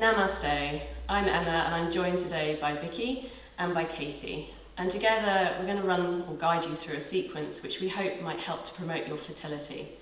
Namaste, I'm Emma and I'm joined today by Vicky and by Katie. And together we're going to run or guide you through a sequence which we hope might help to promote your fertility.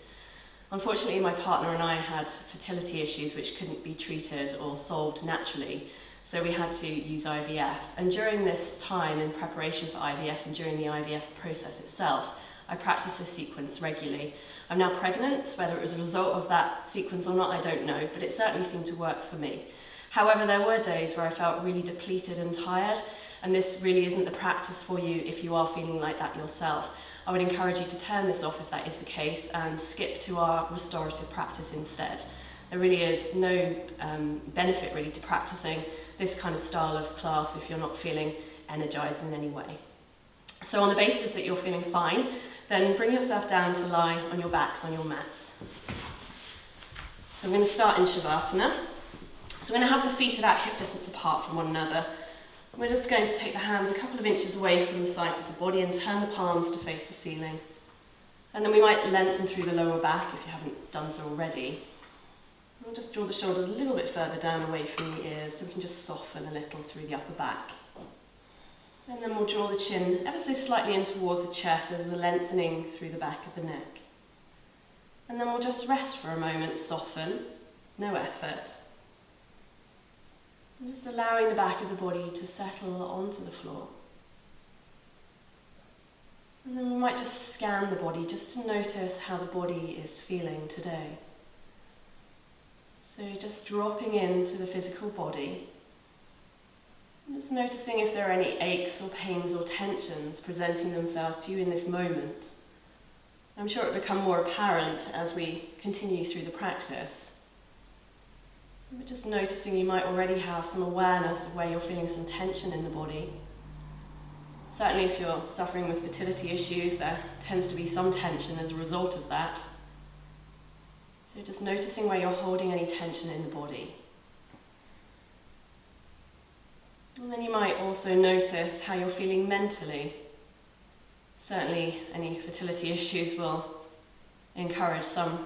Unfortunately, my partner and I had fertility issues which couldn't be treated or solved naturally, so we had to use IVF. And during this time in preparation for IVF and during the IVF process itself, I practiced this sequence regularly. I'm now pregnant. Whether it was a result of that sequence or not, I don't know, but it certainly seemed to work for me. However, there were days where I felt really depleted and tired, and this really isn't the practice for you if you are feeling like that yourself. I would encourage you to turn this off if that is the case and skip to our restorative practice instead. There really is no benefit really to practicing this kind of style of class if you're not feeling energized in any way. So on the basis that you're feeling fine, then bring yourself down to lie on your backs on your mats. So I'm going to start in Savasana. So we're going to have the feet about hip distance apart from one another. We're just going to take the hands a couple of inches away from the sides of the body and turn the palms to face the ceiling. And then we might lengthen through the lower back if you haven't done so already. We'll just draw the shoulders a little bit further down away from the ears so we can just soften a little through the upper back. And then we'll draw the chin ever so slightly in towards the chest, so the lengthening through the back of the neck. And then we'll just rest for a moment, soften, no effort. And just allowing the back of the body to settle onto the floor. And then we might just scan the body just to notice how the body is feeling today. So just dropping into the physical body. And just noticing if there are any aches or pains or tensions presenting themselves to you in this moment. I'm sure it will become more apparent as we continue through the practice. But just noticing you might already have some awareness of where you're feeling some tension in the body. Certainly if you're suffering with fertility issues, there tends to be some tension as a result of that. So just noticing where you're holding any tension in the body. And then you might also notice how you're feeling mentally. Certainly any fertility issues will encourage some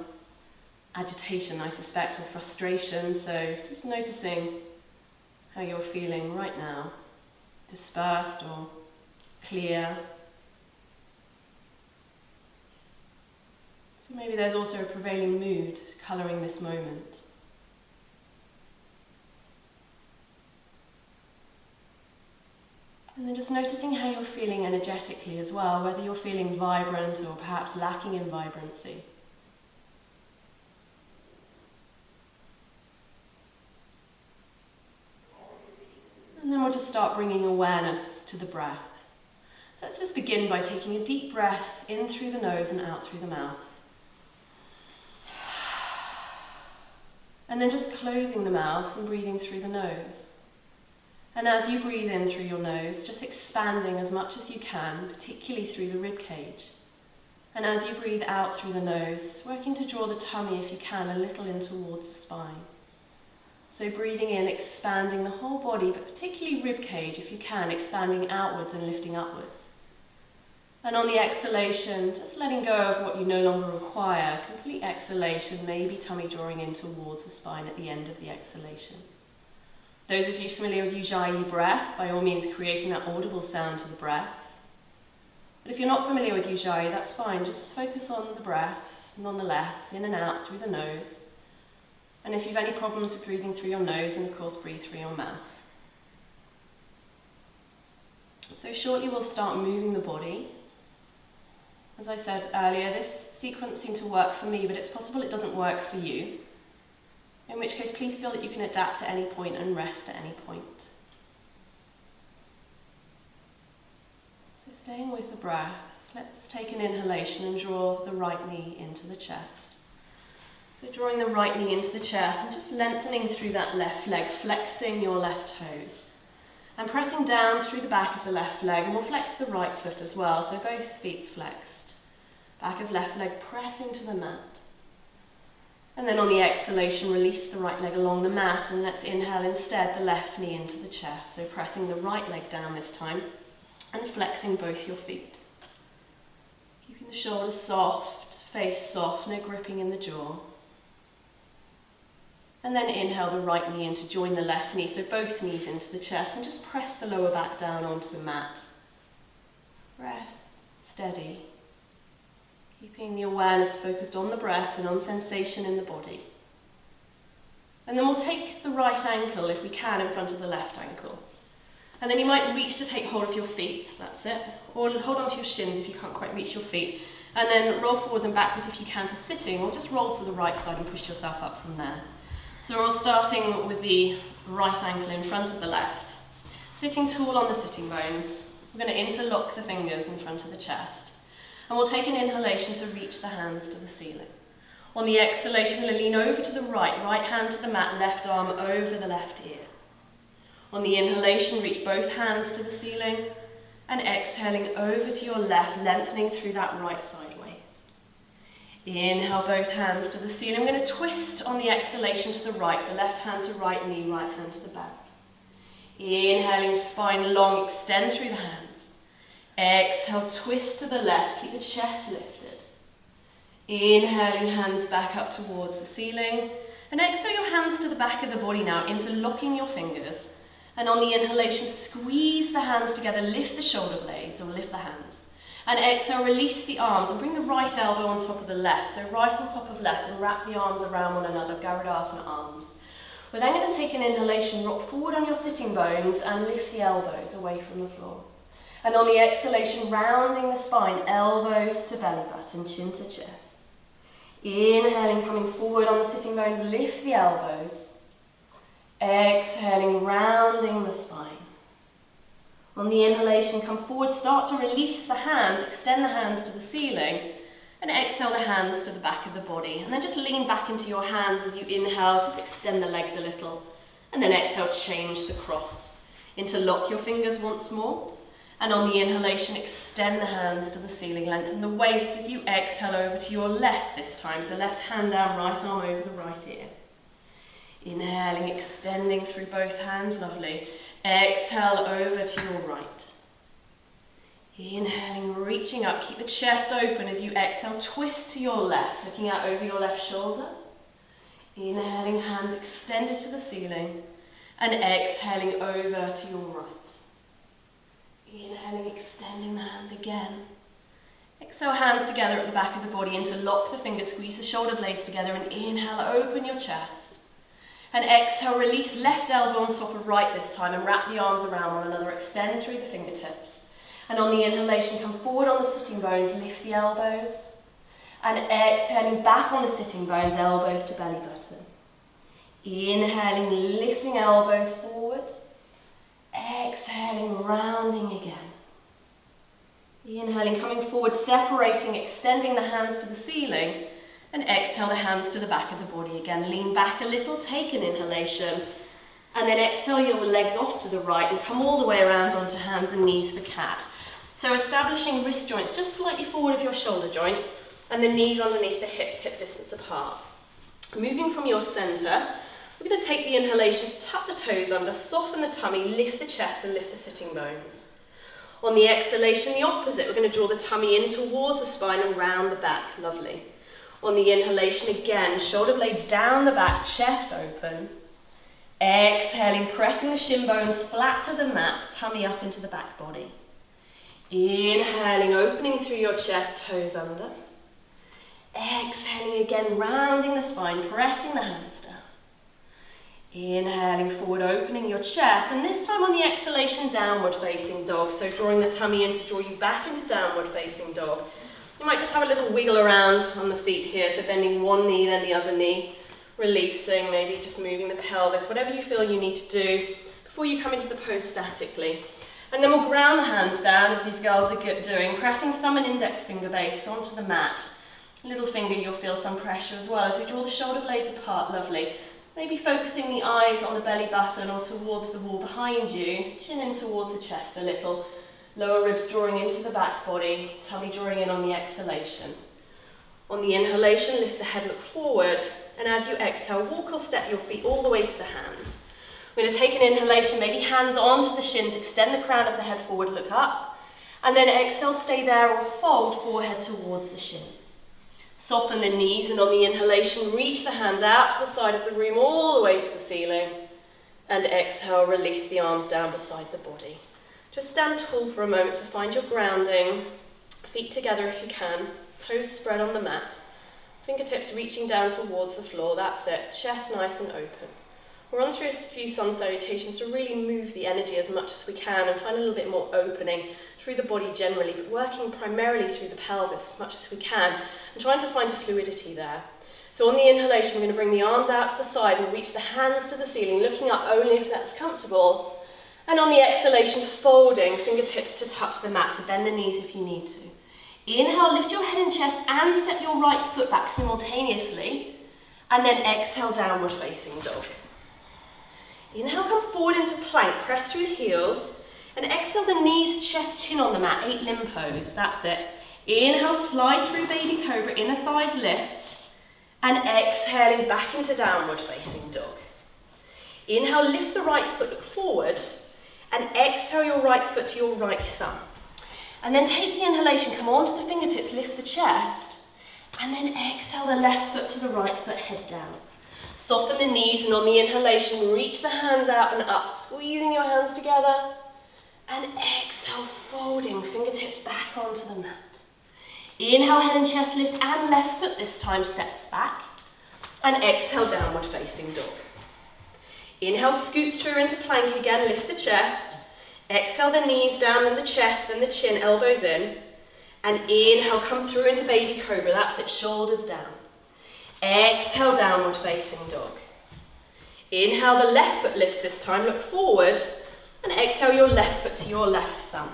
agitation, I suspect, or frustration, so just noticing how you're feeling right now, dispersed or clear. So maybe there's also a prevailing mood colouring this moment. And then just noticing how you're feeling energetically as well, whether you're feeling vibrant or perhaps lacking in vibrancy. And then we'll just start bringing awareness to the breath. So let's just begin by taking a deep breath in through the nose and out through the mouth. And then just closing the mouth and breathing through the nose. And as you breathe in through your nose, just expanding as much as you can, particularly through the rib cage. And as you breathe out through the nose, working to draw the tummy, if you can, a little in towards the spine. So breathing in, expanding the whole body, but particularly rib cage, if you can, expanding outwards and lifting upwards. And on the exhalation, just letting go of what you no longer require. Complete exhalation, maybe tummy drawing in towards the spine at the end of the exhalation. Those of you familiar with Ujjayi breath, by all means creating that audible sound to the breath. But if you're not familiar with Ujjayi, that's fine. Just focus on the breath, nonetheless, in and out through the nose. And if you've any problems with breathing through your nose, then of course breathe through your mouth. So shortly we'll start moving the body. As I said earlier, this sequence seemed to work for me, but it's possible it doesn't work for you. In which case, please feel that you can adapt at any point and rest at any point. So staying with the breath, let's take an inhalation and draw the right knee into the chest. So drawing the right knee into the chest and just lengthening through that left leg, flexing your left toes. And pressing down through the back of the left leg, and we'll flex the right foot as well, so both feet flexed. Back of left leg pressing to the mat. And then on the exhalation, release the right leg along the mat, and let's inhale instead the left knee into the chest. So pressing the right leg down this time, and flexing both your feet. Keeping the shoulders soft, face soft, no gripping in the jaw. And then inhale the right knee in to join the left knee, so both knees into the chest, and just press the lower back down onto the mat. Rest, steady. Keeping the awareness focused on the breath and on sensation in the body. And then we'll take the right ankle, if we can, in front of the left ankle. And then you might reach to take hold of your feet, that's it. Or hold onto your shins if you can't quite reach your feet. And then roll forwards and backwards if you can to sitting, or just roll to the right side and push yourself up from there. So we're all starting with the right ankle in front of the left. Sitting tall on the sitting bones. We're going to interlock the fingers in front of the chest. And we'll take an inhalation to reach the hands to the ceiling. On the exhalation, we're going to lean over to the right, right hand to the mat, left arm over the left ear. On the inhalation, reach both hands to the ceiling, and exhaling over to your left, lengthening through that right sideways. Inhale both hands to the ceiling. I'm going to twist on the exhalation to the right, so left hand to right knee, right hand to the back. Inhaling, spine long, extend through the hands. Exhale, twist to the left, keep the chest lifted. Inhaling, hands back up towards the ceiling. And exhale your hands to the back of the body now, interlocking your fingers. And on the inhalation, squeeze the hands together, lift the shoulder blades, or lift the hands. And exhale, release the arms, and bring the right elbow on top of the left. So right on top of left, and wrap the arms around one another, Garudasana arms. We're then going to take an inhalation, rock forward on your sitting bones, and lift the elbows away from the floor. And on the exhalation, rounding the spine, elbows to belly button, chin to chest. Inhaling, coming forward on the sitting bones, lift the elbows. Exhaling, rounding the spine. On the inhalation, come forward, start to release the hands, extend the hands to the ceiling, and exhale the hands to the back of the body. And then just lean back into your hands as you inhale, just extend the legs a little. And then exhale, change the cross. Interlock your fingers once more. And on the inhalation, extend the hands to the ceiling, lengthen the waist as you exhale over to your left this time. So left hand down, right arm over the right ear. Inhaling, extending through both hands, lovely. Exhale over to your right. Inhaling, reaching up, keep the chest open as you exhale, twist to your left, looking out over your left shoulder. Inhaling, hands extended to the ceiling, and exhaling over to your right. Inhaling, extending the hands again. Exhale, hands together at the back of the body, interlock the fingers, squeeze the shoulder blades together, and inhale, open your chest. And exhale, release left elbow on top of right this time, and wrap the arms around one another, extend through the fingertips. And on the inhalation, come forward on the sitting bones, lift the elbows. And exhaling back on the sitting bones, elbows to belly button. Inhaling, lifting elbows forward. Exhaling, rounding again. Inhaling, coming forward, separating, extending the hands to the ceiling. And exhale the hands to the back of the body again. Lean back a little, take an inhalation. And then exhale your legs off to the right and come all the way around onto hands and knees for cat. So establishing wrist joints just slightly forward of your shoulder joints and the knees underneath the hips, hip distance apart. Moving from your center, we're going to take the inhalation to tuck the toes under, soften the tummy, lift the chest and lift the sitting bones. On the exhalation, the opposite, we're going to draw the tummy in towards the spine and round the back, lovely. On the inhalation again, shoulder blades down the back, chest open. Exhaling, pressing the shin bones flat to the mat, tummy up into the back body. Inhaling, opening through your chest, toes under. Exhaling again, rounding the spine, pressing the hands down. Inhaling forward, opening your chest, and this time on the exhalation, downward facing dog. So drawing the tummy in to draw you back into downward facing dog. You might just have a little wiggle around on the feet here, so bending one knee, then the other knee, releasing, maybe just moving the pelvis, whatever you feel you need to do before you come into the pose statically. And then we'll ground the hands down, as these girls are good doing, pressing thumb and index finger base onto the mat. Little finger, you'll feel some pressure as well as we draw the shoulder blades apart, lovely. Maybe focusing the eyes on the belly button or towards the wall behind you, chin in towards the chest a little. Lower ribs drawing into the back body, tummy drawing in on the exhalation. On the inhalation, lift the head, look forward, and as you exhale, walk or step your feet all the way to the hands. We're going to take an inhalation, maybe hands onto the shins, extend the crown of the head forward, look up, and then exhale, stay there or fold forehead towards the shins. Soften the knees, and on the inhalation, reach the hands out to the side of the room, all the way to the ceiling. And exhale, release the arms down beside the body. Just stand tall for a moment, so find your grounding. Feet together if you can, toes spread on the mat. Fingertips reaching down towards the floor, that's it. Chest nice and open. We'll run through a few sun salutations to really move the energy as much as we can and find a little bit more opening through the body generally, but working primarily through the pelvis as much as we can and trying to find a fluidity there. So on the inhalation, we're going to bring the arms out to the side and reach the hands to the ceiling, looking up only if that's comfortable. And on the exhalation, folding, fingertips to touch the mat, so bend the knees if you need to. Inhale, lift your head and chest and step your right foot back simultaneously. And then exhale, downward facing dog. Inhale, come forward into plank, press through the heels. And exhale, the knees, chest, chin on the mat, 8 limb pose, that's it. Inhale, slide through baby cobra, inner thighs lift. And exhaling back into downward facing dog. Inhale, lift the right foot, look forward. And exhale your right foot to your right thumb. And then take the inhalation, come onto the fingertips, lift the chest. And then exhale the left foot to the right foot, head down. Soften the knees, and on the inhalation, reach the hands out and up, squeezing your hands together. And exhale, folding, fingertips back onto the mat. Inhale, head and chest lift, and left foot this time steps back. And exhale, downward facing dog. Inhale, scoot through into plank again, lift the chest. Exhale the knees down, then the chest, then the chin, elbows in. And inhale, come through into baby cobra, that's it, shoulders down. Exhale, downward facing dog. Inhale, the left foot lifts this time, look forward. And exhale your left foot to your left thumb.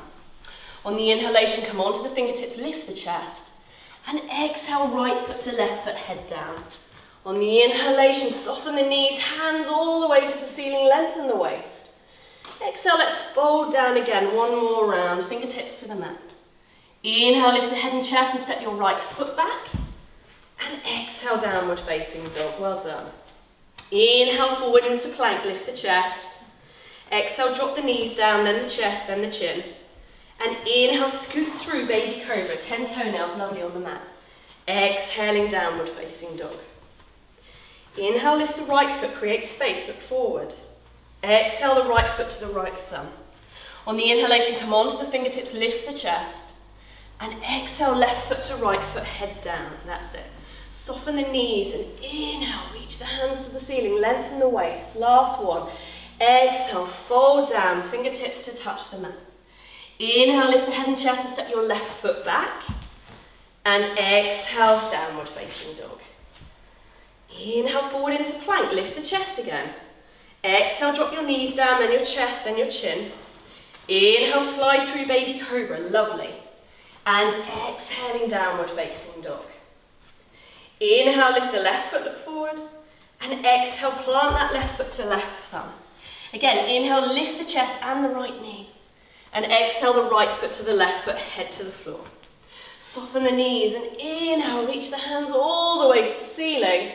On the inhalation, come onto the fingertips, lift the chest. And exhale, right foot to left foot, head down. On the inhalation, soften the knees, hands all the way to the ceiling, lengthen the waist. Exhale, let's fold down again, one more round, fingertips to the mat. Inhale, lift the head and chest and step your right foot back. And exhale, downward facing dog, well done. Inhale, forward into plank, lift the chest. Exhale, drop the knees down, then the chest, then the chin. And inhale, scoot through baby cobra, 10 toenails, lovely on the mat. Exhaling, downward facing dog. Inhale, lift the right foot, create space, look forward. Exhale the right foot to the right thumb. On the inhalation, come onto the fingertips, lift the chest. And exhale, left foot to right foot, head down, that's it. Soften the knees and inhale, reach the hands to the ceiling, lengthen the waist, last one. Exhale, fold down, fingertips to touch the mat. Inhale, lift the head and chest and step your left foot back. And exhale, downward facing dog. Inhale, forward into plank, lift the chest again. Exhale, drop your knees down, then your chest, then your chin. Inhale, slide through baby cobra, lovely. And exhaling, downward facing dog. Inhale, lift the left foot, look forward. And exhale, plant that left foot to left thumb. Again, inhale, lift the chest and the right knee. And exhale the right foot to the left foot, head to the floor. Soften the knees and inhale, reach the hands all the way to the ceiling.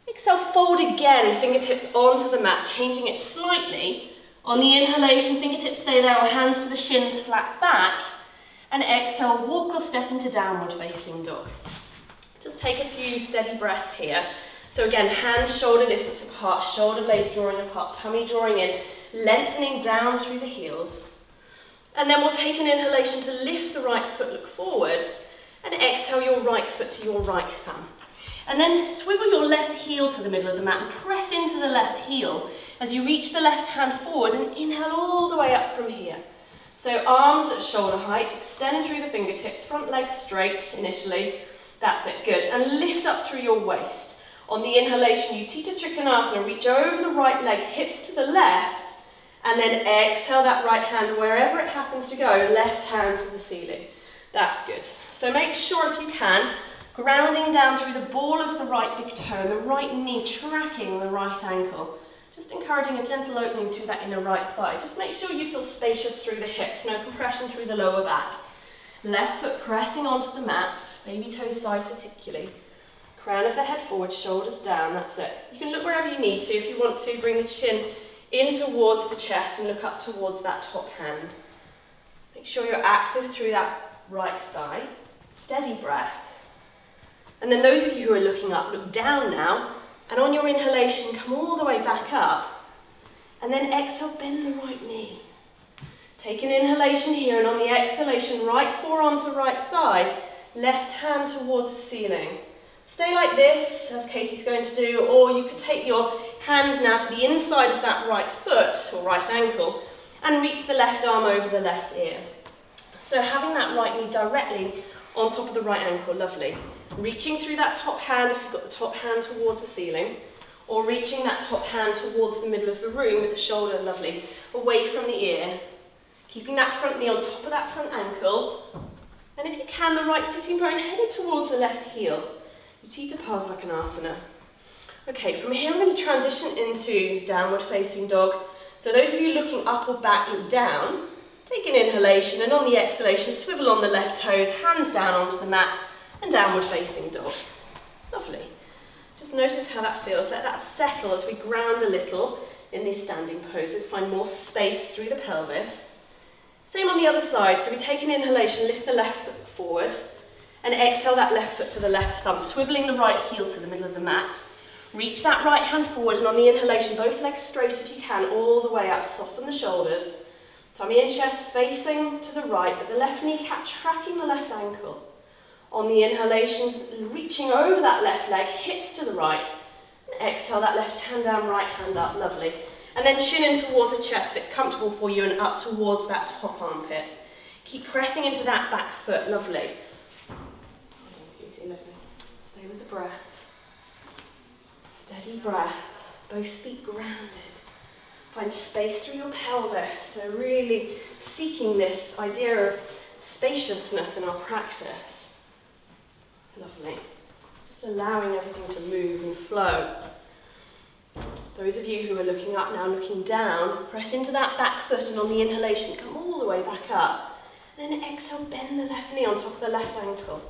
Exhale, fold again, fingertips onto the mat, changing it slightly. On the inhalation, fingertips stay there or hands to the shins, flat back. And exhale, walk or step into downward facing dog. Just take a few steady breaths here. So again, hands shoulder distance apart, shoulder blades drawing apart, tummy drawing in, lengthening down through the heels. And then we'll take an inhalation to lift the right foot, look forward, and exhale your right foot to your right thumb. And then swivel your left heel to the middle of the mat and press into the left heel as you reach the left hand forward and inhale all the way up from here. So arms at shoulder height, extend through the fingertips, front leg straight initially. That's it, good. And lift up through your waist. On the inhalation, Utthita Trikonasana, reach over the right leg, hips to the left, and then exhale that right hand wherever it happens to go, left hand to the ceiling. That's good. So make sure if you can, grounding down through the ball of the right big toe and the right knee tracking the right ankle. Just encouraging a gentle opening through that inner right thigh. Just make sure you feel spacious through the hips, no compression through the lower back. Left foot pressing onto the mat, baby toe side particularly. Crown of the head forward, shoulders down, that's it. You can look wherever you need to. If you want to, bring the chin in towards the chest and look up towards that top hand. Make sure you're active through that right thigh. Steady breath. And then those of you who are looking up, look down now, and on your inhalation, come all the way back up, and then exhale, bend the right knee. Take an inhalation here, and on the exhalation, right forearm to right thigh, left hand towards the ceiling. Stay like this, as Katie's going to do, or you could take your hand now to the inside of that right foot, or right ankle, and reach the left arm over the left ear. So having that right knee directly on top of the right ankle, lovely. Reaching through that top hand, if you've got the top hand towards the ceiling, or reaching that top hand towards the middle of the room with the shoulder, lovely, away from the ear. Keeping that front knee on top of that front ankle, and if you can, the right sitting bone headed towards the left heel. Utthita Parsvakonasana. Okay, from here we're going to transition into downward facing dog. So those of you looking up or back, look down. Take an inhalation, and on the exhalation, swivel on the left toes, hands down onto the mat, and downward facing dog. Lovely. Just notice how that feels. Let that settle as we ground a little in these standing poses. Find more space through the pelvis. Same on the other side. So we take an inhalation, lift the left foot forward, and exhale that left foot to the left thumb, swiveling the right heel to the middle of the mat. Reach that right hand forward, and on the inhalation, both legs straight if you can, all the way up. Soften the shoulders. Tummy and chest facing to the right, but the left kneecap tracking the left ankle. On the inhalation, reaching over that left leg, hips to the right. And exhale that left hand down, right hand up, lovely. And then chin in towards the chest if it's comfortable for you, and up towards that top armpit. Keep pressing into that back foot, lovely. Hold on, Beauty, lovely. Stay with the breath. Steady breath, both feet grounded. Find space through your pelvis, so really seeking this idea of spaciousness in our practice. Lovely. Just allowing everything to move and flow. Those of you who are looking up now, looking down, press into that back foot, and on the inhalation, come all the way back up. And then exhale, bend the left knee on top of the left ankle.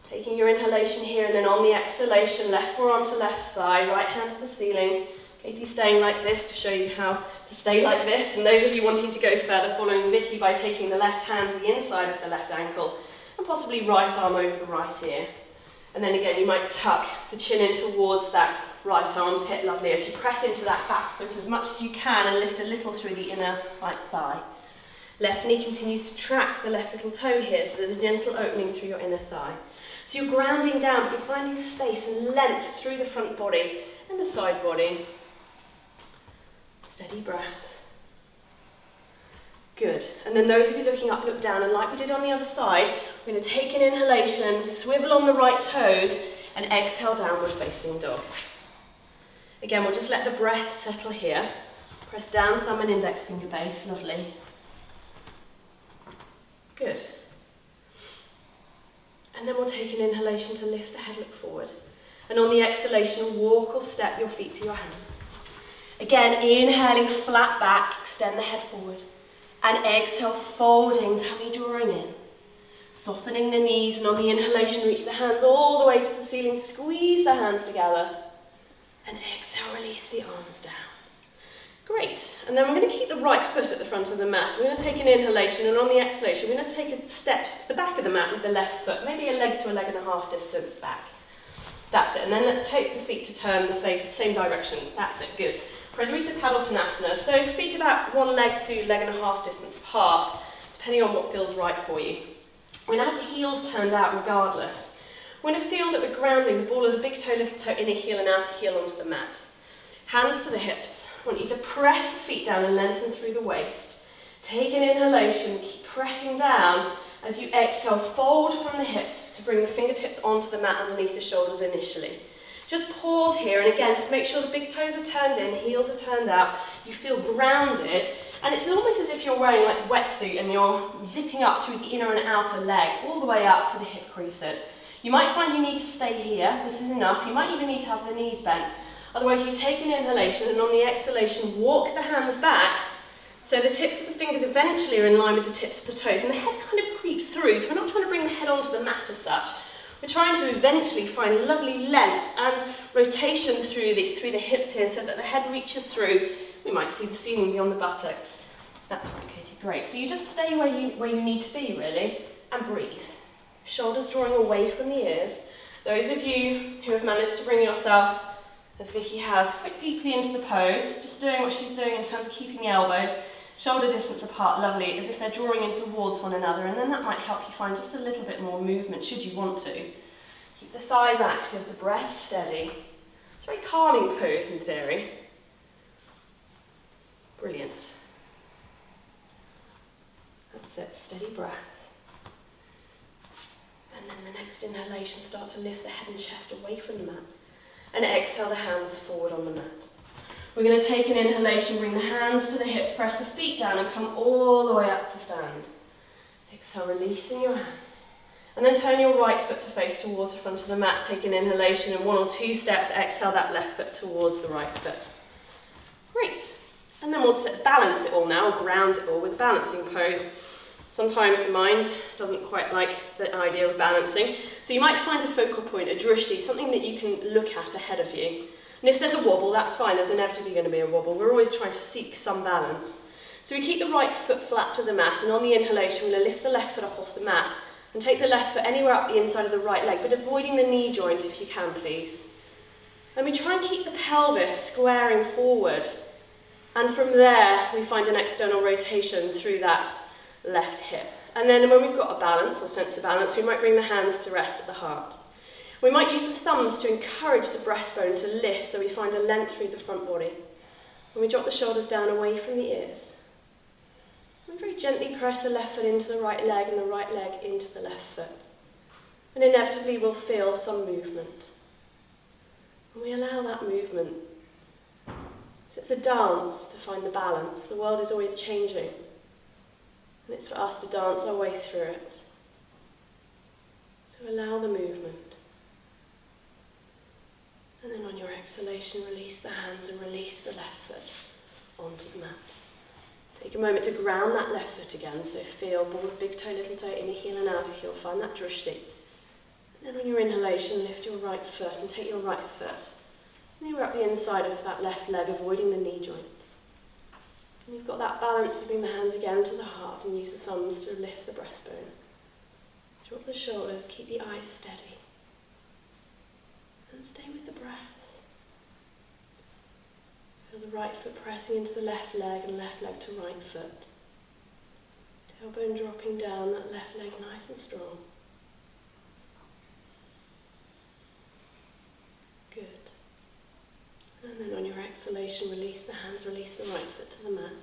Taking your inhalation here, and then on the exhalation, left forearm to left thigh, right hand to the ceiling. Katie staying like this to show you how to stay like this. And those of you wanting to go further, following Vicky by taking the left hand to the inside of the left ankle, and possibly right arm over the right ear. And then again, you might tuck the chin in towards that right armpit, lovely, as you press into that back foot as much as you can and lift a little through the inner right thigh. Left knee continues to track the left little toe here, so there's a gentle opening through your inner thigh. So you're grounding down, but you're finding space and length through the front body and the side body. Steady breath. Good. And then those of you looking up, look down, and like we did on the other side, we're going to take an inhalation, swivel on the right toes, and exhale, downward facing dog. Again, we'll just let the breath settle here. Press down, thumb and index finger base, lovely. Good. And then we'll take an inhalation to lift the head, look forward. And on the exhalation, walk or step your feet to your hands. Again, inhaling flat back, extend the head forward. And exhale, folding, tummy drawing in. Softening the knees, and on the inhalation, reach the hands all the way to the ceiling. Squeeze the hands together. And exhale, release the arms down. Great. And then we're going to keep the right foot at the front of the mat. We're going to take an inhalation, and on the exhalation, we're going to take a step to the back of the mat with the left foot, maybe a leg to a leg and a half distance back. That's it. And then let's take the feet to turn the face the same direction. That's it. Good. Prasarita Padottanasana. So feet about one leg to leg and a half distance apart, depending on what feels right for you. We're going to have the heels turned out regardless. We're going to feel that we're grounding the ball of the big toe, little toe, inner heel and outer heel onto the mat. Hands to the hips. I want you to press the feet down and lengthen through the waist. Take an inhalation, keep pressing down. As you exhale, fold from the hips to bring the fingertips onto the mat underneath the shoulders initially. Just pause here, and again, just make sure the big toes are turned in, heels are turned out. You feel grounded, and it's almost as if you're wearing like a wetsuit and you're zipping up through the inner and outer leg, all the way up to the hip creases. You might find you need to stay here. This is enough. You might even need to have the knees bent. Otherwise, you take an inhalation, and on the exhalation, walk the hands back so the tips of the fingers eventually are in line with the tips of the toes, and the head kind of creeps through. So we're not trying to bring the head onto the mat as such. We're trying to eventually find lovely length and rotation through the hips here so that the head reaches through. We might see the ceiling beyond the buttocks. That's right, Katie, great. So you just stay where you need to be, really, and breathe. Shoulders drawing away from the ears, Those of you who have managed to bring yourself, as Vicky has, quite deeply into the pose, just doing what she's doing in terms of keeping the elbows shoulder distance apart, lovely, as if they're drawing in towards one another, and then that might help you find just a little bit more movement, should you want to. Keep the thighs active, the breath steady. It's a very calming pose in theory. Brilliant. That's it, steady breath. And then the next inhalation, start to lift the head and chest away from the mat. And exhale the hands forward on the mat. We're going to take an inhalation, bring the hands to the hips, press the feet down and come all the way up to stand. Exhale, releasing your hands. And then turn your right foot to face towards the front of the mat. Take an inhalation and 1 or 2 steps, exhale that left foot towards the right foot. Great. And then we'll balance it all now, ground it all with a balancing pose. Sometimes the mind doesn't quite like the idea of balancing, so you might find a focal point, a drishti, something that you can look at ahead of you. And if there's a wobble, that's fine, there's inevitably going to be a wobble. We're always trying to seek some balance. So we keep the right foot flat to the mat, and on the inhalation we're going to lift the left foot up off the mat, and take the left foot anywhere up the inside of the right leg, but avoiding the knee joint if you can, please. And we try and keep the pelvis squaring forward, and from there we find an external rotation through that left hip. And then when we've got a balance, or sense of balance, we might bring the hands to rest at the heart. We might use the thumbs to encourage the breastbone to lift so we find a length through the front body. And we drop the shoulders down away from the ears. And very gently press the left foot into the right leg and the right leg into the left foot. And inevitably we'll feel some movement. And we allow that movement. So it's a dance to find the balance. The world is always changing. And it's for us to dance our way through it. So allow the movement. And then on your exhalation, release the hands and release the left foot onto the mat. Take a moment to ground that left foot again, so feel ball of big toe, little toe, inner heel and outer heel, find that drishti. And then on your inhalation, lift your right foot and take your right foot. And you're up the inside of that left leg, avoiding the knee joint. And you've got that balance, you bring the hands again to the heart and use the thumbs to lift the breastbone. Drop the shoulders, keep the eyes steady. And stay with the breath. Feel the right foot pressing into the left leg and left leg to right foot. Tailbone dropping down, that left leg nice and strong. Good. And then on your exhalation, release the hands, release the right foot to the mat.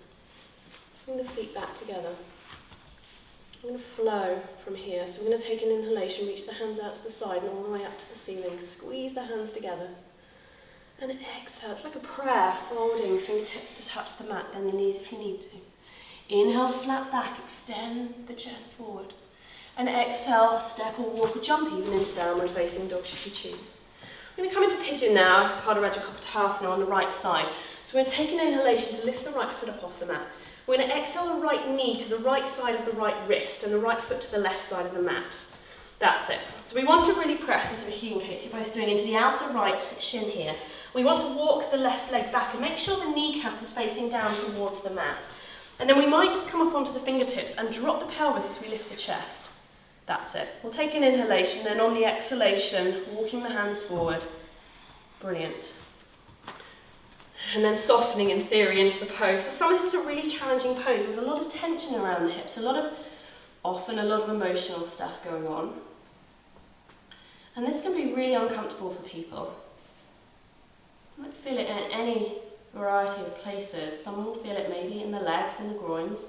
Let's bring the feet back together. We're going to flow from here. So we're going to take an inhalation, reach the hands out to the side and all the way up to the ceiling. Squeeze the hands together. And exhale. It's like a prayer, folding, fingertips to touch the mat, bend the knees if you need to. Inhale, flat back, extend the chest forward. And exhale, step or walk or jump even into downward facing dog should you choose. We're going to come into Pigeon now, Pada Kapotasana on the right side. So we're going to take an inhalation to lift the right foot up off the mat. We're going to exhale the right knee to the right side of the right wrist and the right foot to the left side of the mat. That's it. So we want to really press, as Vicky and Katie are both doing, into the outer right shin here. We want to walk the left leg back and make sure the kneecap is facing down towards the mat. And then we might just come up onto the fingertips and drop the pelvis as we lift the chest. That's it. We'll take an inhalation, then on the exhalation, walking the hands forward. Brilliant. And then softening in theory into the pose. For some, this is a really challenging pose. There's a lot of tension around the hips, often a lot of emotional stuff going on. And this can be really uncomfortable for people. You might feel it in any variety of places. Some will feel it maybe in the legs and the groins.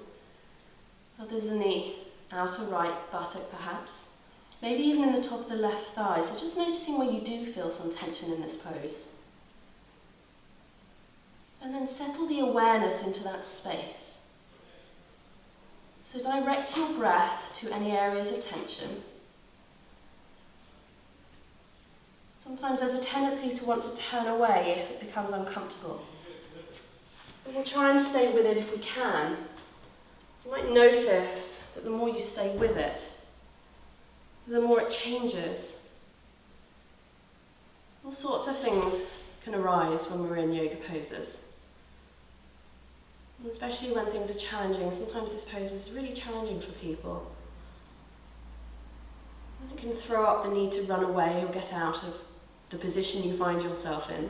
Others in the outer right buttock perhaps. Maybe even in the top of the left thigh. So just noticing where you do feel some tension in this pose. And then settle the awareness into that space. So direct your breath to any areas of tension. Sometimes there's a tendency to want to turn away if it becomes uncomfortable. But we'll try and stay with it if we can. You might notice that the more you stay with it, the more it changes. All sorts of things can arise when we're in yoga poses. And especially when things are challenging, sometimes this pose is really challenging for people. And it can can throw up the need to run away or get out of the position you find yourself in.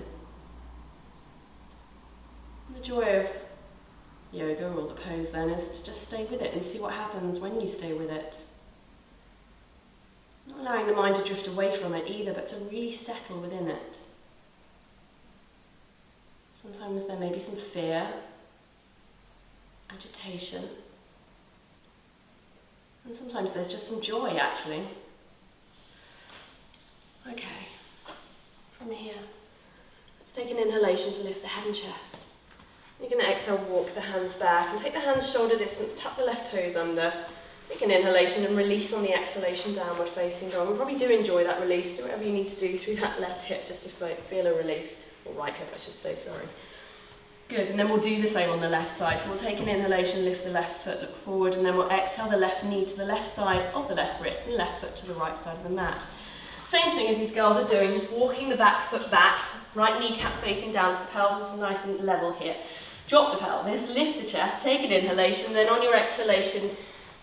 The joy of yoga, or the pose then, is to just stay with it and see what happens when you stay with it. Not allowing the mind to drift away from it either, but to really settle within it. Sometimes there may be some fear, agitation, and sometimes there's just some joy actually. Okay, from here, let's take an inhalation to lift the head and chest. You're going to exhale, walk the hands back and take the hands shoulder distance, tuck the left toes under. Take an inhalation and release on the exhalation, downward facing dog. And probably do enjoy that release. Do whatever you need to do through that left hip just to feel a release. Or right hip, I should say, sorry. Good, and then we'll do the same on the left side. So we'll take an inhalation, lift the left foot, look forward, and then we'll exhale the left knee to the left side of the left wrist and left foot to the right side of the mat. Same thing as these girls are doing, just walking the back foot back, right kneecap facing down so the pelvis is nice and level here. Drop the pelvis, lift the chest, take an inhalation, then on your exhalation,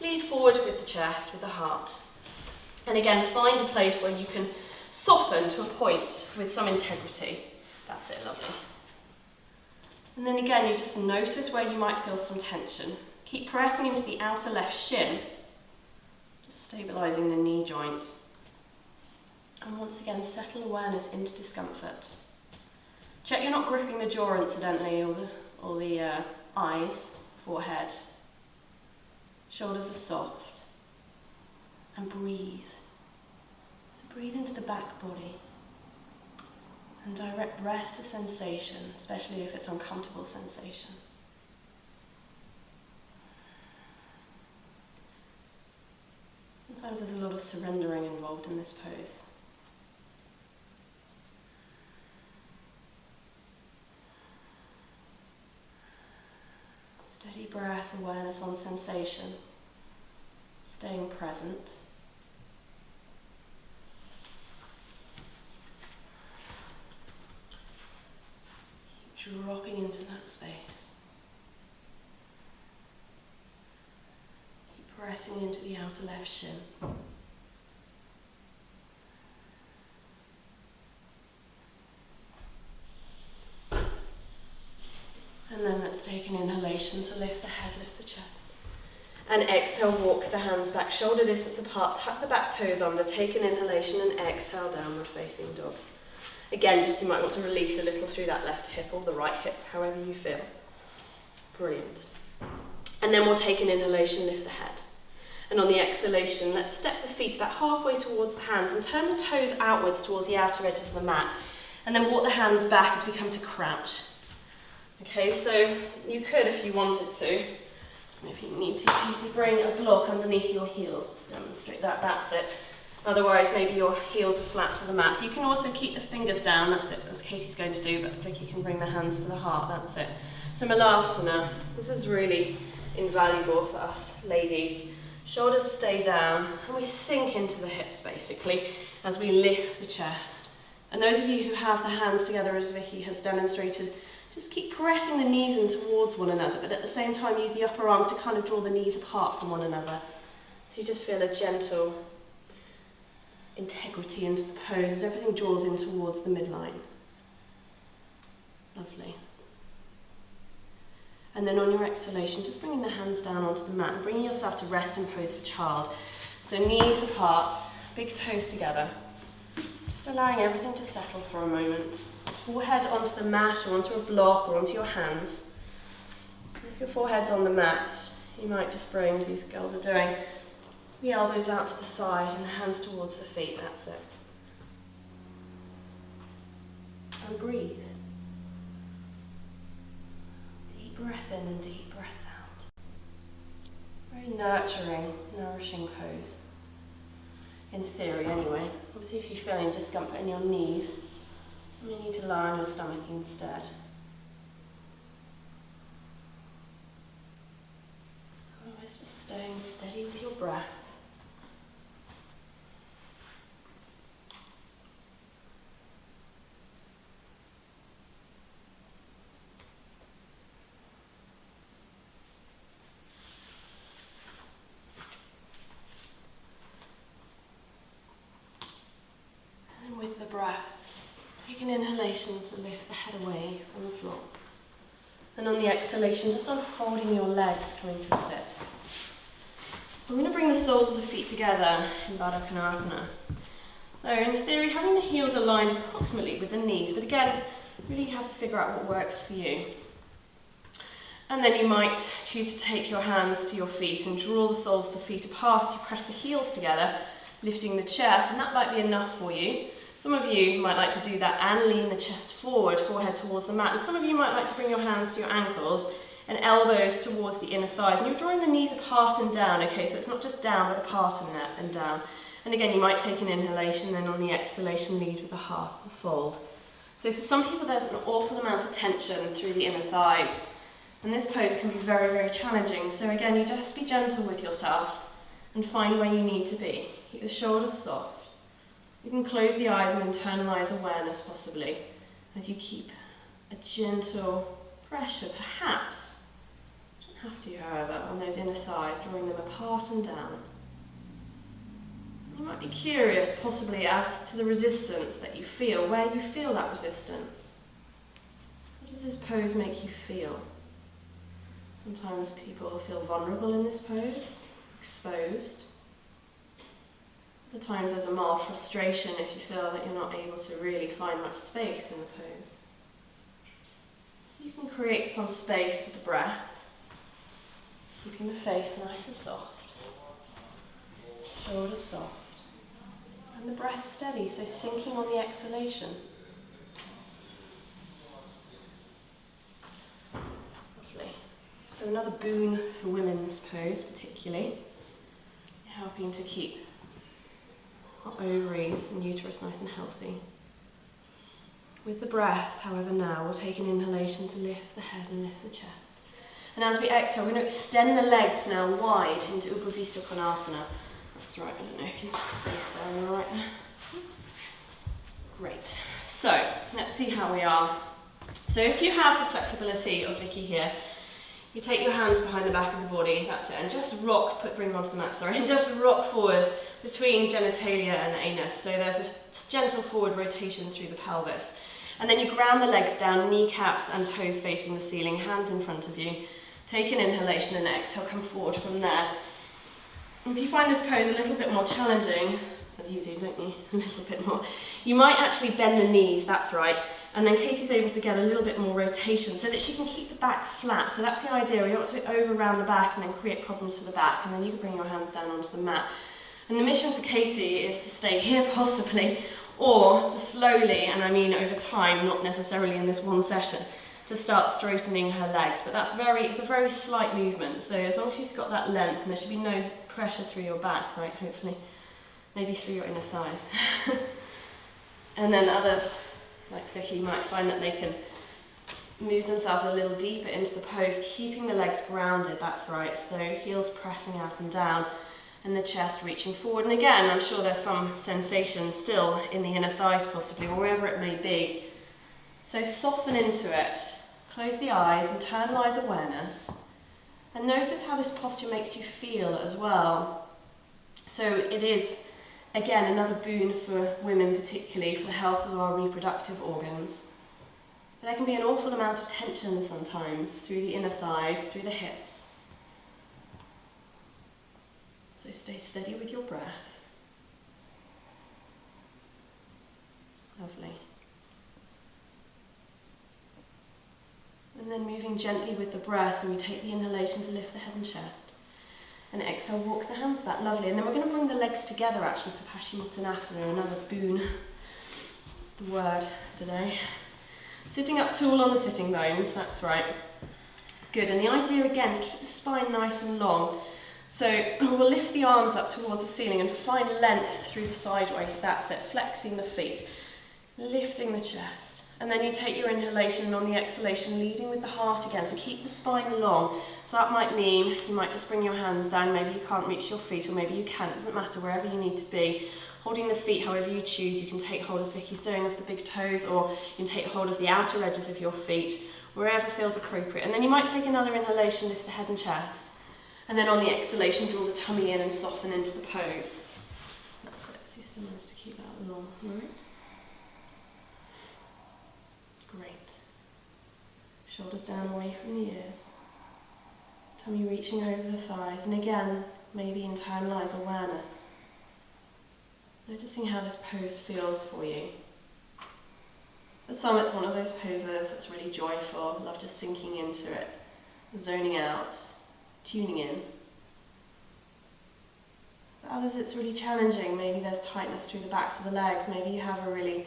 lead forward with the chest, with the heart. And again, find a place where you can soften to a point with some integrity. That's it, lovely. And then again, you just notice where you might feel some tension. Keep pressing into the outer left shin, just stabilising the knee joint. And once again, settle awareness into discomfort. Check you're not gripping the jaw incidentally, or the eyes, forehead. Shoulders are soft. And breathe. So breathe into the back body. And direct breath to sensation, especially if it's uncomfortable sensation. Sometimes there's a lot of surrendering involved in this pose. Steady breath, awareness on sensation, staying present. Keep dropping into that space. Keep pressing into the outer left shin. And then let's take an inhalation to lift the head, lift the chest. And exhale, walk the hands back, shoulder distance apart, tuck the back toes under, take an inhalation and exhale, downward facing dog. Again, just you might want to release a little through that left hip or the right hip, however you feel. Brilliant. And then we'll take an inhalation, lift the head. And on the exhalation, let's step the feet about halfway towards the hands and turn the toes outwards towards the outer edges of the mat. And then walk the hands back as we come to crouch. Okay, so you could, if you wanted to, if you need to, easily bring a block underneath your heels just to demonstrate that, that's it. Otherwise, maybe your heels are flat to the mat. So you can also keep the fingers down, that's it, as Katie's going to do, but Vicky can bring the hands to the heart, that's it. So Malasana, this is really invaluable for us ladies. Shoulders stay down, and we sink into the hips basically, as we lift the chest. And those of you who have the hands together, as Vicky has demonstrated, just keep pressing the knees in towards one another, but at the same time use the upper arms to kind of draw the knees apart from one another. So you just feel a gentle integrity into the pose as everything draws in towards the midline. Lovely. And then on your exhalation, just bringing the hands down onto the mat and bringing yourself to rest in pose for child. So knees apart, big toes together. Just allowing everything to settle for a moment. Forehead onto the mat or onto a block or onto your hands. If your forehead's on the mat, you might just bring, as these girls are doing, the elbows out to the side and the hands towards the feet, that's it. And breathe. Deep breath in and deep breath out. Very nurturing, nourishing pose. In theory anyway. Obviously if you're feeling discomfort in your knees, you need to lie on your stomach instead. Otherwise just staying steady with your breath. inhalation to lift the head away from the floor. And on the exhalation, just unfolding your legs, coming to sit. We're going to bring the soles of the feet together in Baddha Konasana. So in theory, having the heels aligned approximately with the knees, but again, really you have to figure out what works for you. And then you might choose to take your hands to your feet and draw the soles of the feet apart as you press the heels together, lifting the chest, and that might be enough for you. Some of you might like to do that and lean the chest forward, forehead towards the mat, and some of you might like to bring your hands to your ankles and elbows towards the inner thighs, and you're drawing the knees apart and down, okay, so it's not just down but apart and down. And again, you might take an inhalation, then on the exhalation lead with a half fold. So for some people there's an awful amount of tension through the inner thighs, and this pose can be very, very challenging. So again, you just be gentle with yourself and find where you need to be. Keep the shoulders soft. You can close the eyes and internalize awareness possibly as you keep a gentle pressure, perhaps, you don't have to however, on those inner thighs, drawing them apart and down. You might be curious possibly as to the resistance that you feel, where you feel that resistance. What does this pose make you feel? Sometimes people feel vulnerable in this pose, exposed. Other times there's a mild frustration if you feel that you're not able to really find much space in the pose. You can create some space with the breath, keeping the face nice and soft, shoulders soft, and the breath steady, so sinking on the exhalation. Lovely. So another boon for women's pose particularly, helping to keep our ovaries and uterus nice and healthy. With the breath, however, now we'll take an inhalation to lift the head and lift the chest. And as we exhale, we're going to extend the legs now wide into Upavista Konasana. That's right, I don't know if you've got space there, all right? Great. So, let's see how we are. So if you have the flexibility of Vicky here, you take your hands behind the back of the body, that's it, and just rock, bring them onto the mat, sorry, and just rock forward between genitalia and anus. So there's a gentle forward rotation through the pelvis. And then you ground the legs down, kneecaps and toes facing the ceiling, hands in front of you. Take an inhalation and exhale, come forward from there. If you find this pose a little bit more challenging, as you do, don't you? A little bit more. You might actually bend the knees, that's right. And then Katie's able to get a little bit more rotation so that she can keep the back flat. So that's the idea. We don't want to over round the back and then create problems for the back. And then you can bring your hands down onto the mat. And the mission for Katie is to stay here possibly, or to slowly, and I mean over time, not necessarily in this one session, to start straightening her legs. But it's a very slight movement. So as long as she's got that length, and there should be no pressure through your back, right, hopefully. Maybe through your inner thighs. And then others, like Vicky, might find that they can move themselves a little deeper into the pose, keeping the legs grounded, that's right. So heels pressing up and down, and the chest reaching forward. And again, I'm sure there's some sensation still in the inner thighs possibly, or wherever it may be. So soften into it, close the eyes, internalize awareness, and notice how this posture makes you feel as well. So it is, again, another boon for women particularly, for the health of our reproductive organs. But there can be an awful amount of tension sometimes through the inner thighs, through the hips. So stay steady with your breath. Lovely. And then moving gently with the breath, so we take the inhalation to lift the head and chest. And exhale, walk the hands back, lovely. And then we're going to bring the legs together actually for Paschimottanasana, another boon. That's the word today. Sitting up tall on the sitting bones, that's right. Good, and the idea again, to keep the spine nice and long. So we'll lift the arms up towards the ceiling and find length through the side waist, that's it, flexing the feet, lifting the chest. And then you take your inhalation, and on the exhalation, leading with the heart again, so keep the spine long. So that might mean you might just bring your hands down, maybe you can't reach your feet, or maybe you can, it doesn't matter, wherever you need to be. Holding the feet however you choose, you can take hold as Vicky's doing of the big toes, or you can take hold of the outer edges of your feet, wherever feels appropriate. And then you might take another inhalation, lift the head and chest. And then on the exhalation, draw the tummy in and soften into the pose. That's it, so you still manage to keep that long, right? Great. Shoulders down away from the ears. Tummy reaching over the thighs, and again, maybe internalize awareness. Noticing how this pose feels for you. For some, it's one of those poses that's really joyful, love just sinking into it, zoning out, tuning in. For others, it's really challenging. Maybe there's tightness through the backs of the legs. Maybe you have a really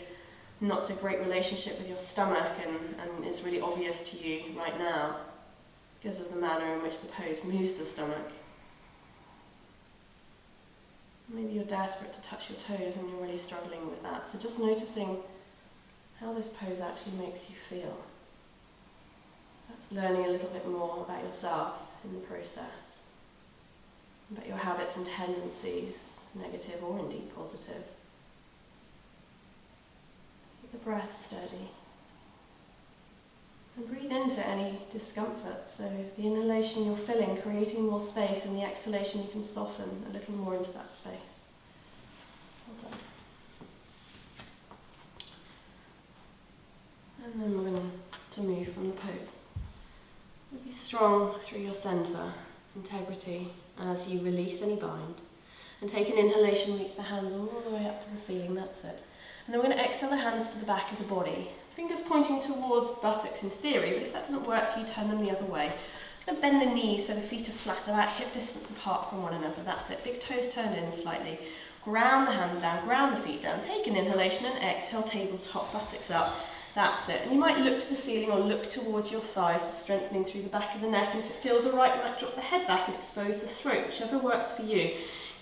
not so great relationship with your stomach and it's really obvious to you right now because of the manner in which the pose moves the stomach. Maybe you're desperate to touch your toes and you're really struggling with that. So just noticing how this pose actually makes you feel. That's learning a little bit more about yourself in the process, about your habits and tendencies, negative or indeed positive. Keep the breath steady. And breathe into any discomfort. So the inhalation you're filling, creating more space, and the exhalation you can soften and looking more into that space. Well done. And then we're going to move from the pose. Be strong through your centre, integrity, as you release any bind. And take an inhalation, reach the hands all the way up to the ceiling, that's it. And then we're going to exhale the hands to the back of the body. Fingers pointing towards the buttocks in theory, but if that doesn't work for you, turn them the other way. I'm going to bend the knees so the feet are flat, about hip distance apart from one another, that's it. Big toes turned in slightly. Ground the hands down, ground the feet down. Take an inhalation and exhale, tabletop, buttocks up. That's it. And you might look to the ceiling or look towards your thighs, strengthening through the back of the neck. And if it feels alright, you might drop the head back and expose the throat, whichever works for you.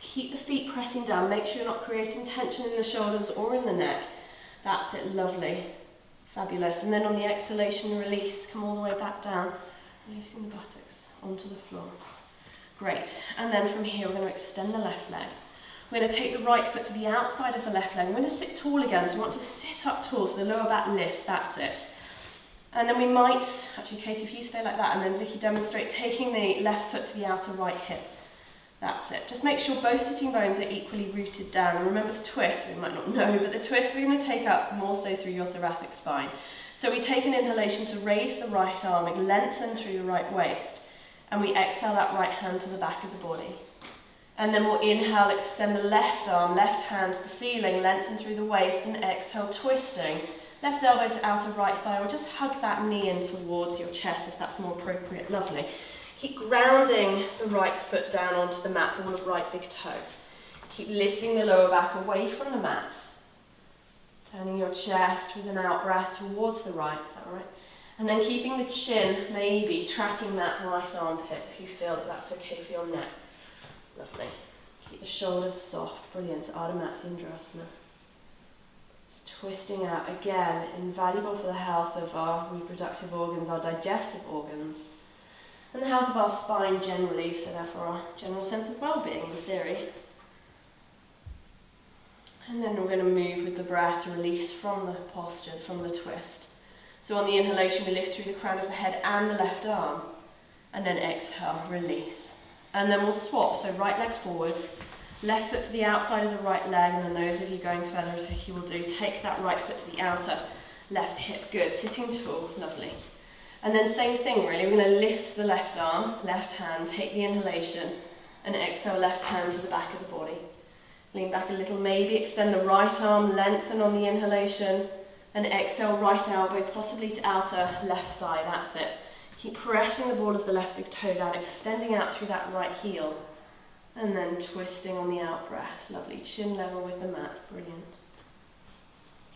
Keep the feet pressing down. Make sure you're not creating tension in the shoulders or in the neck. That's it. Lovely. Fabulous. And then on the exhalation, release. Come all the way back down. Releasing the buttocks onto the floor. Great. And then from here, we're going to extend the left leg. We're going to take the right foot to the outside of the left leg. We're going to sit tall again, so we want to sit up tall so the lower back lifts, that's it. And then we might, actually Katie, if you stay like that, and then Vicky demonstrate taking the left foot to the outer right hip. That's it. Just make sure both sitting bones are equally rooted down. And remember the twist, we might not know, but the twist we're going to take up more so through your thoracic spine. So we take an inhalation to raise the right arm, and lengthen through your right waist, and we exhale that right hand to the back of the body. And then we'll inhale, extend the left arm, left hand to the ceiling, lengthen through the waist, and exhale, twisting. Left elbow to outer right thigh, or just hug that knee in towards your chest if that's more appropriate. Lovely. Keep grounding the right foot down onto the mat, ball of right big toe. Keep lifting the lower back away from the mat. Turning your chest with an out breath towards the right, is that all right? And then keeping the chin, maybe tracking that right armpit if you feel that that's okay for your neck. Lovely. Keep the shoulders soft. Brilliant. Ardha Matsyendrasana. Just twisting out again. Invaluable for the health of our reproductive organs, our digestive organs, and the health of our spine generally, so therefore our general sense of well-being in theory. And then we're going to move with the breath to release from the posture, from the twist. So on the inhalation, we lift through the crown of the head and the left arm. And then exhale, release. And then we'll swap, so right leg forward, left foot to the outside of the right leg, and then those of you going further, as Vicky will do, take that right foot to the outer left hip. Good, sitting tall, lovely. And then same thing really, we're going to lift the left arm, left hand, take the inhalation, and exhale, left hand to the back of the body. Lean back a little, maybe extend the right arm, lengthen on the inhalation, and exhale, right elbow, possibly to outer left thigh, that's it. Keep pressing the ball of the left big toe down, extending out through that right heel, and then twisting on the out breath. Lovely, chin level with the mat, brilliant.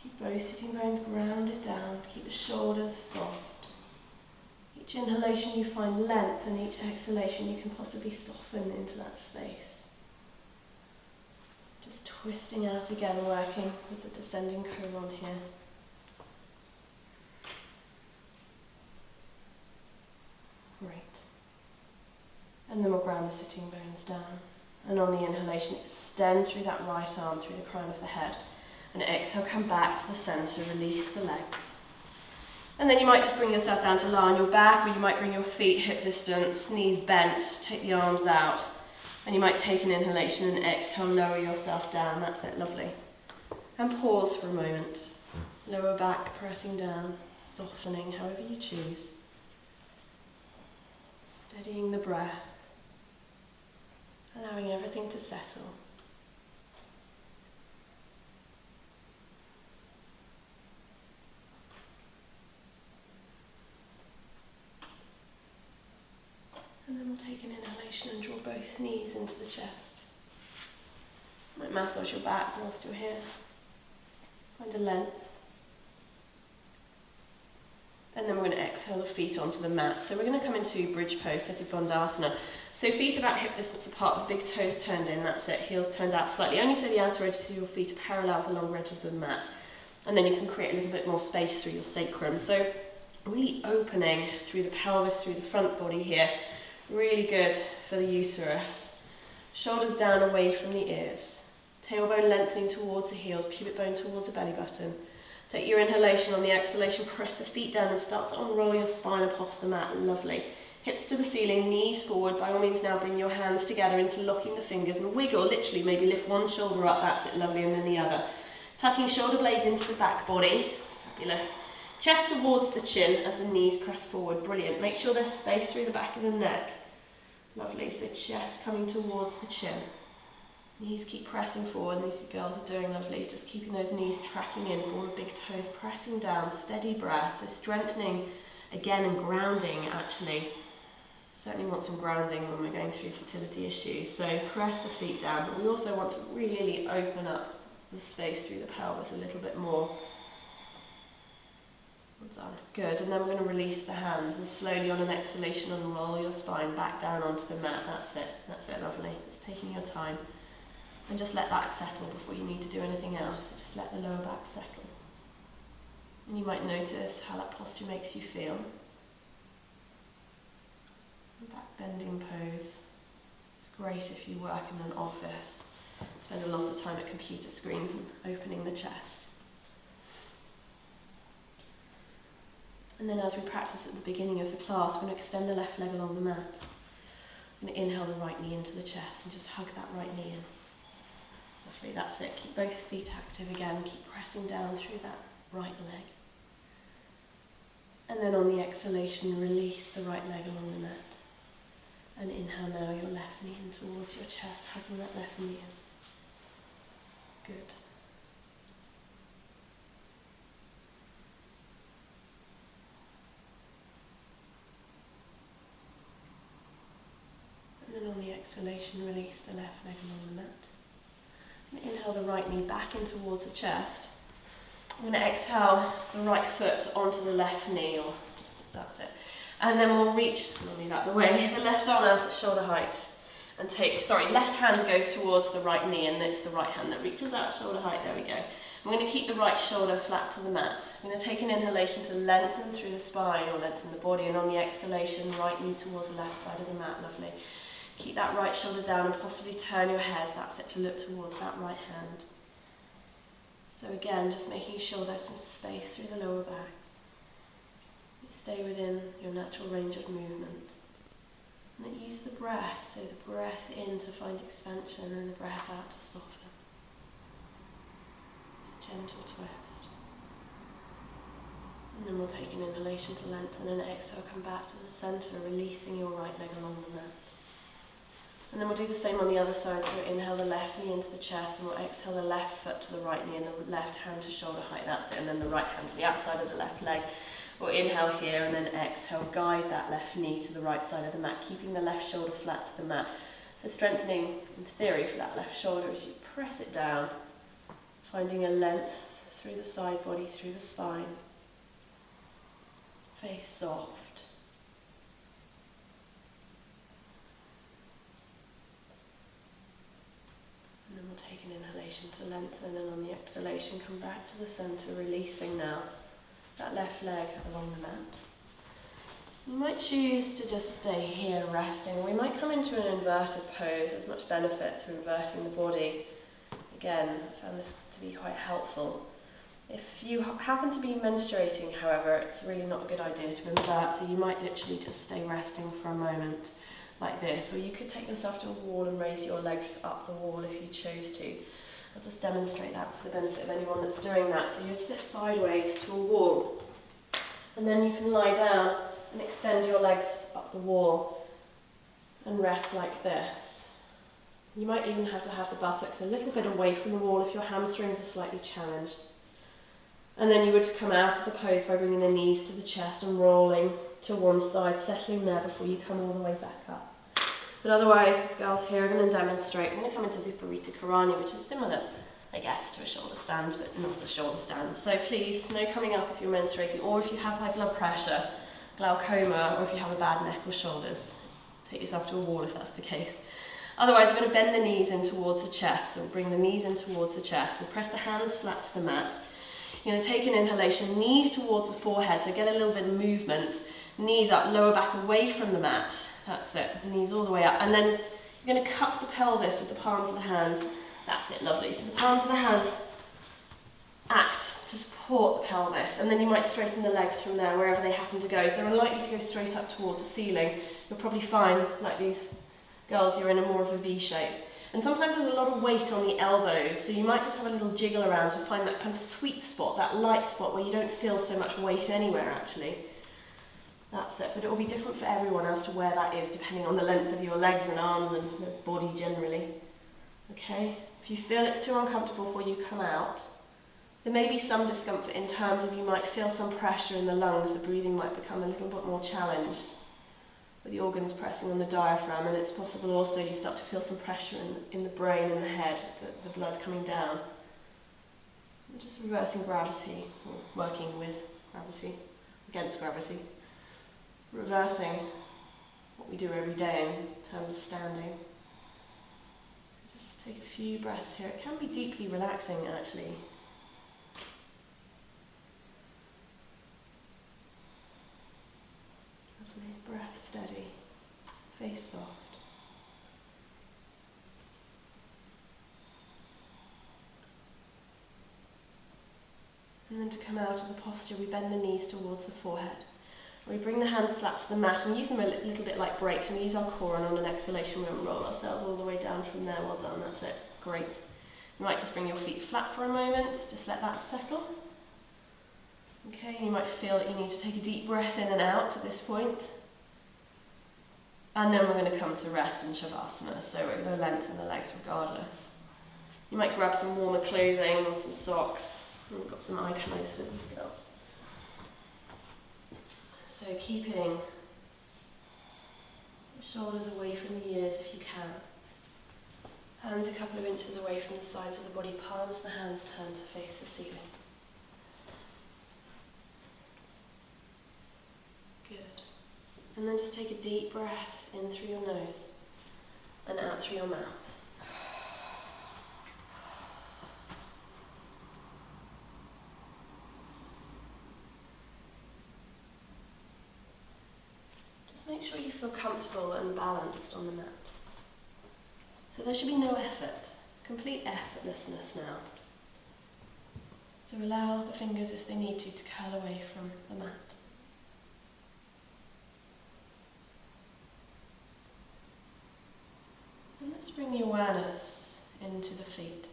Keep both sitting bones grounded down, keep the shoulders soft. Each inhalation you find length, and each exhalation you can possibly soften into that space. Just twisting out again, working with the descending colon here. Great. And then we'll ground the sitting bones down. And on the inhalation, extend through that right arm, through the crown of the head. And exhale, come back to the centre, release the legs. And then you might just bring yourself down to lie on your back, or you might bring your feet hip distance, knees bent, take the arms out. And you might take an inhalation and exhale, lower yourself down. That's it, lovely. And pause for a moment. Lower back, pressing down. softening, however you choose. Steadying the breath, allowing everything to settle. And then we'll take an inhalation and draw both knees into the chest. You might massage your back whilst you're here. Find a length. And then we're going to exhale the feet onto the mat. So we're going to come into bridge pose, seated bandhasana. So feet about hip distance apart, with big toes turned in, that's it. Heels turned out slightly, only so the outer edges of your feet are parallel with the longer edges of the mat. And then you can create a little bit more space through your sacrum. So really opening through the pelvis, through the front body here. Really good for the uterus. Shoulders down away from the ears. Tailbone lengthening towards the heels, pubic bone towards the belly button. Take your inhalation. On the exhalation, press the feet down and start to unroll your spine up off the mat. Lovely. Hips to the ceiling, knees forward. By all means now bring your hands together, interlocking the fingers and wiggle, literally maybe lift one shoulder up, that's it, lovely, and then the other. Tucking shoulder blades into the back body. Fabulous. Chest towards the chin as the knees press forward. Brilliant. Make sure there's space through the back of the neck. Lovely, so chest coming towards the chin. Knees keep pressing forward, these girls are doing lovely. Just keeping those knees tracking in, all the big toes pressing down, steady breath. So strengthening again and grounding actually. Certainly want some grounding when we're going through fertility issues. So press the feet down, but we also want to really open up the space through the pelvis a little bit more. Done. Good, and then we're going to release the hands and slowly on an exhalation unroll your spine back down onto the mat. That's it, lovely. Just taking your time and just let that settle before you need to do anything else. So just let the lower back settle. And you might notice how that posture makes you feel. Back bending pose. It's great if you work in an office. Spend a lot of time at computer screens and opening the chest. And then as we practice at the beginning of the class, we're going to extend the left leg along the mat. I'm going to inhale the right knee into the chest and just hug that right knee in. Lovely, that's it. Keep both feet active again. Keep pressing down through that right leg. And then on the exhalation, release the right leg along the mat. And inhale now your left knee in towards your chest, hugging that left knee in. Good. And then on the exhalation, release the left leg along the mat. And inhale the right knee back in towards the chest. I'm going to exhale the right foot onto the left knee, or just that's it. And then we'll reach, I'll leave out the way, the left arm out at shoulder height. And left hand goes towards the right knee, and it's the right hand that reaches out shoulder height. There we go. I'm going to keep the right shoulder flat to the mat. I'm going to take an inhalation to lengthen through the spine or lengthen the body, and on the exhalation, right knee towards the left side of the mat. Lovely. Keep that right shoulder down and possibly turn your head, that's it, to look towards that right hand. So again, just making sure there's some space through the lower back. You stay within your natural range of movement. And then use the breath, so the breath in to find expansion and the breath out to soften. It's a gentle twist. And then we'll take an inhalation to lengthen and exhale, come back to the centre, releasing your right leg along the mat. And then we'll do the same on the other side, so we'll inhale the left knee into the chest and we'll exhale the left foot to the right knee and the left hand to shoulder height, that's it, and then the right hand to the outside of the left leg. We'll inhale here and then exhale, guide that left knee to the right side of the mat, keeping the left shoulder flat to the mat. So strengthening, in theory, for that left shoulder as you press it down, finding a length through the side body, through the spine. Face soft. And then we'll take an inhalation to lengthen, and on the exhalation come back to the centre, releasing now that left leg along the mat. You might choose to just stay here resting. We might come into an inverted pose. There's much benefit to inverting the body. Again, I found this to be quite helpful. If you happen to be menstruating, however, it's really not a good idea to invert, so you might literally just stay resting for a moment like this, or you could take yourself to a wall and raise your legs up the wall if you chose to. I'll just demonstrate that for the benefit of anyone that's doing that. So you'd sit sideways to a wall, And then you can lie down and extend your legs up the wall and rest like this. You might even have to have the buttocks a little bit away from the wall if your hamstrings are slightly challenged. And then you would come out of the pose by bringing the knees to the chest and rolling to one side, settling there before you come all the way back up. But otherwise, these girls here are going to demonstrate. We're going to come into Viparita Karani, which is similar, I guess, to a shoulder stand, but not a shoulder stand. So please, no coming up if you're menstruating, or if you have high blood pressure, glaucoma, or if you have a bad neck or shoulders. Take yourself to a wall if that's the case. Otherwise, we're going to bend the knees in towards the chest. So we'll bring the knees in towards the chest. We'll press the hands flat to the mat. You're going to take an inhalation, knees towards the forehead, so get a little bit of movement. Knees up, lower back away from the mat. That's it, knees all the way up. And then you're going to cup the pelvis with the palms of the hands. That's it, lovely. So the palms of the hands act to support the pelvis, and then you might straighten the legs from there, wherever they happen to go. So they're unlikely to go straight up towards the ceiling. You'll probably find, like these girls, you're in a more of a V shape. And sometimes there's a lot of weight on the elbows, so you might just have a little jiggle around to find that kind of sweet spot, that light spot where you don't feel so much weight anywhere actually. That's it, but it will be different for everyone as to where that is, depending on the length of your legs and arms and the body generally. Okay, if you feel it's too uncomfortable for you, come out. There may be some discomfort in terms of you might feel some pressure in the lungs, the breathing might become a little bit more challenged, with the organs pressing on the diaphragm, and it's possible also you start to feel some pressure in the brain and the head, the blood coming down. We're just reversing gravity, or working with gravity, against gravity. Reversing what we do every day in terms of standing. Just take a few breaths here. It can be deeply relaxing actually. Lovely. Breath steady, face soft. And then to come out of the posture, we bend the knees towards the forehead. We bring the hands flat to the mat and we use them a little bit like brakes, and we use our core, and on an exhalation we'll roll ourselves all the way down from there. Well done, that's it. Great. You might just bring your feet flat for a moment, just let that settle. Okay, you might feel that you need to take a deep breath in and out at this point. And then we're going to come to rest in Savasana, so we're going to lengthen the legs regardless. You might grab some warmer clothing or some socks. We've got some eye clothes for these girls. So keeping the shoulders away from the ears if you can. Hands a couple of inches away from the sides of the body, palms of the hands turn to face the ceiling. Good. And then just take a deep breath in through your nose and out through your mouth. Make sure you feel comfortable and balanced on the mat. So there should be no effort, complete effortlessness now. So allow the fingers, if they need to curl away from the mat. And let's bring the awareness into the feet.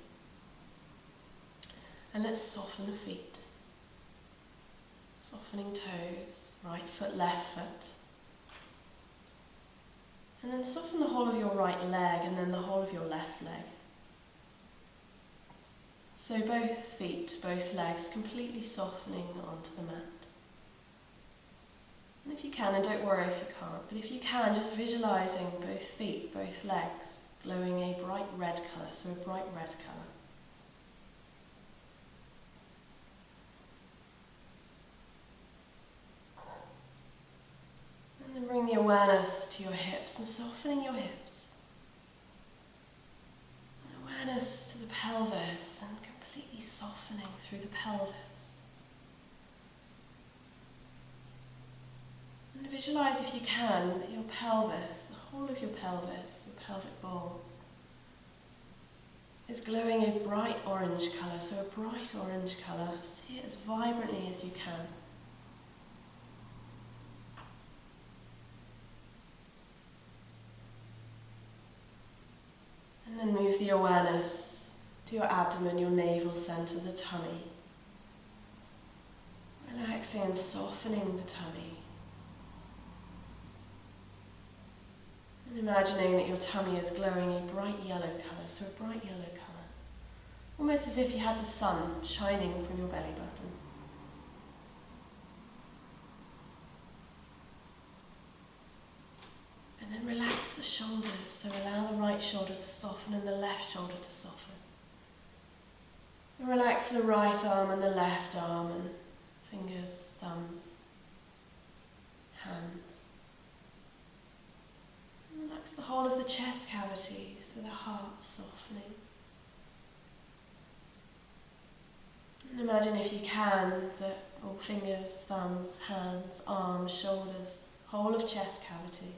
And let's soften the feet. Softening toes, right foot, left foot. And then soften the whole of your right leg and then the whole of your left leg. So both feet, both legs completely softening onto the mat. And if you can, and don't worry if you can't, but if you can, just visualising both feet, both legs, glowing a bright red colour, so a bright red colour. And bring the awareness to your hips and softening your hips. And awareness to the pelvis and completely softening through the pelvis. And visualize, if you can, that your pelvis, the whole of your pelvis, your pelvic bowl, is glowing a bright orange colour, so a bright orange colour. See it as vibrantly as you can. And then move the awareness to your abdomen, your navel centre, the tummy. Relaxing and softening the tummy. And imagining that your tummy is glowing a bright yellow colour, so a bright yellow colour. Almost as if you had the sun shining from your belly button. And then relax the shoulders, so allow the right shoulder to soften and the left shoulder to soften. And relax the right arm and the left arm, and fingers, thumbs, hands. And relax the whole of the chest cavity, so the heart softening. And imagine, if you can, that all fingers, thumbs, hands, arms, shoulders, whole of chest cavity,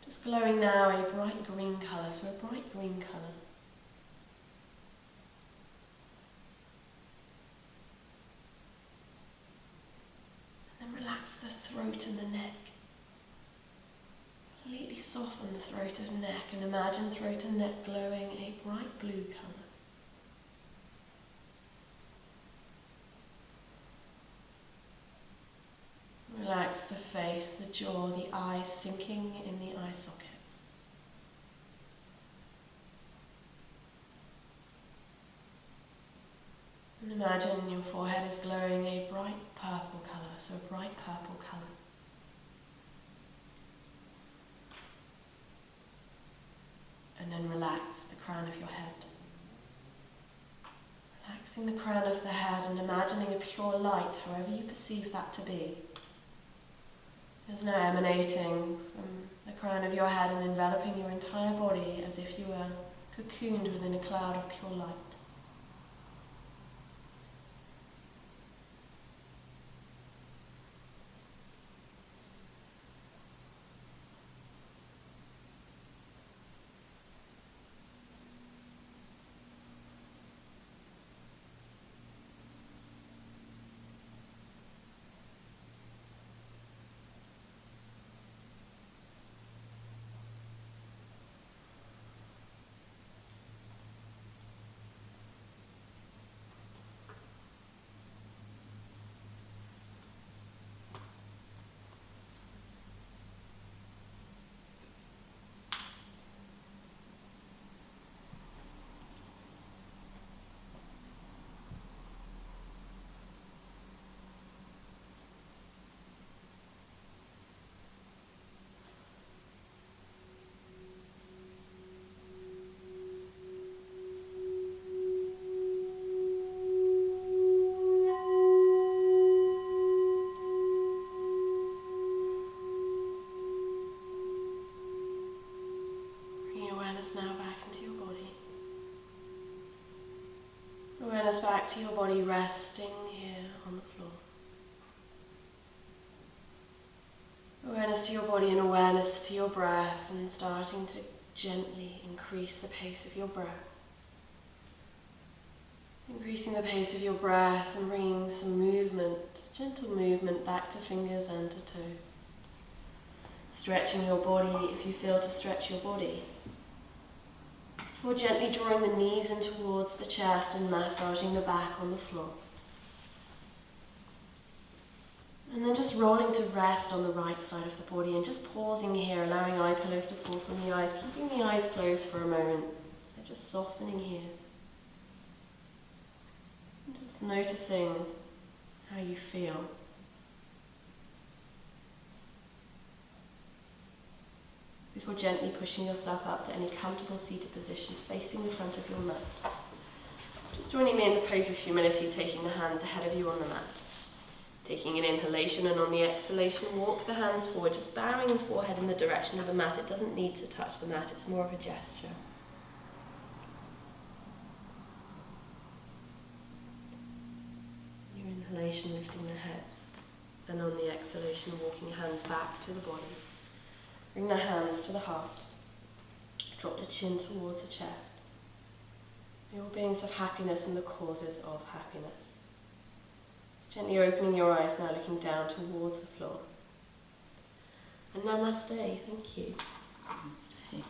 just glowing now a bright green colour, so a bright green colour. And then relax the throat and the neck. Completely soften the throat and neck, and imagine throat and neck glowing a bright blue colour. Relax the face, the jaw, the eyes sinking in the eye sockets. And imagine your forehead is glowing a bright purple colour, so a bright purple colour. And then relax the crown of your head. Relaxing the crown of the head and imagining a pure light, however you perceive that to be. There's no emanating from the crown of your head and enveloping your entire body as if you were cocooned within a cloud of pure light. Now back into your body. Awareness back to your body, resting here on the floor. Awareness to your body and awareness to your breath, and starting to gently increase the pace of your breath. Increasing the pace of your breath and bringing some movement, gentle movement back to fingers and to toes. Stretching your body if you feel to stretch your body. Or gently drawing the knees in towards the chest and massaging the back on the floor. And then just rolling to rest on the right side of the body and just pausing here, allowing eye pillows to fall from the eyes, keeping the eyes closed for a moment. So just softening here. And just noticing how you feel. Before gently pushing yourself up to any comfortable seated position facing the front of your mat. Just joining me in the pose of humility, taking the hands ahead of you on the mat. Taking an inhalation, and on the exhalation, walk the hands forward, just bowing the forehead in the direction of the mat. It doesn't need to touch the mat, it's more of a gesture. Your inhalation, lifting the head, and on the exhalation, walking hands back to the body. Bring the hands to the heart. Drop the chin towards the chest. May all beings have happiness and the causes of happiness. Just gently opening your eyes now, looking down towards the floor. And namaste, thank you. Namaste.